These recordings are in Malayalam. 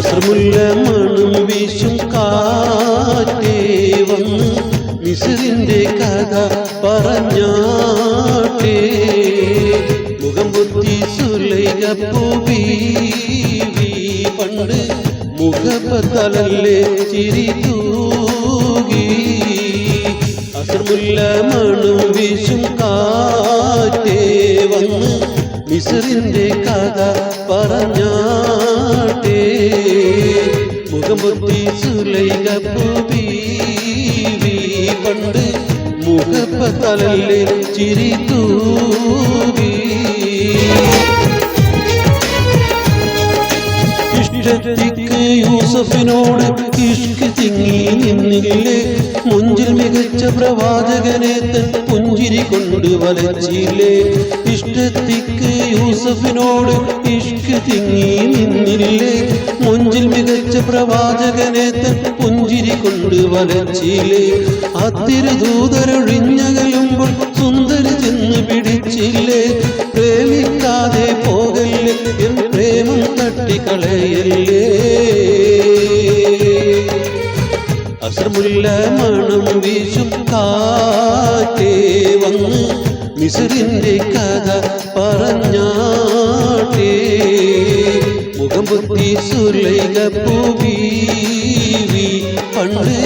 അസ്രമുല്ല മണം വീശും കാറ്റേ വന്ന് മിസ്രിന്റെ കഥ പറഞ്ഞാട്ടേ. മുഖം പൊത്തി സുലൈഖപ്പൂ ബീവി പണ്ട് മുഖപ്പത്തലല്ലേ ചിരി തൂകി. അസ്രമുല്ല മണം വീശും കാറ്റേ വന്ന് മിസ്രിന്റെ കഥ പറഞ്ഞാട്ടേ. മുഖം പൊത്തി സുലൈഖപ്പൂ ബീവി പണ്ട് മുഖപ്പത്തലല്ലേ ചിരി തൂകി. ഇഷ്ടത്തിക്ക് യൂസഫിനോട് ഇഷ്ക് തിങ്ങി നിന്നില്ലേ. മുഞ്ചിൽ മികച്ച പ്രവാചകനെ തൻ പുഞ്ചിരി കൊണ്ട് വലച്ചില്ലേ. ഇഷ്ടത്തിക്ക് യൂസഫിനോട് ഇഷ്ക് തിങ്ങി നിന്നില്ലേ. മുഞ്ചിൽ മികച്ച പ്രവാചകനെ തൻ പുഞ്ചിരി കൊണ്ട് വലച്ചില്ലേ. അതിരുദൂതരൊഴിഞ്ഞകലുമ്പോൾ സുന്ദരി ചെന്ന് പിടിച്ചില്ലേ. പ്രേമിക്കാതെ പോകല്ലേ എൻ പ്രേമം തട്ടിക്കളയല്ലേ. അസ്രമുല്ല മണം വീശും കാറ്റേ വന്ന് മിസ്രിന്റെ കഥ പറഞ്ഞാട്ടേ. മുഖം പൊത്തി സുലൈഖപ്പൂ ബീവി പണ്ട്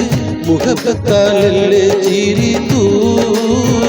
മുഖപ്പത്താലല്ലേ ചിരി തൂകി.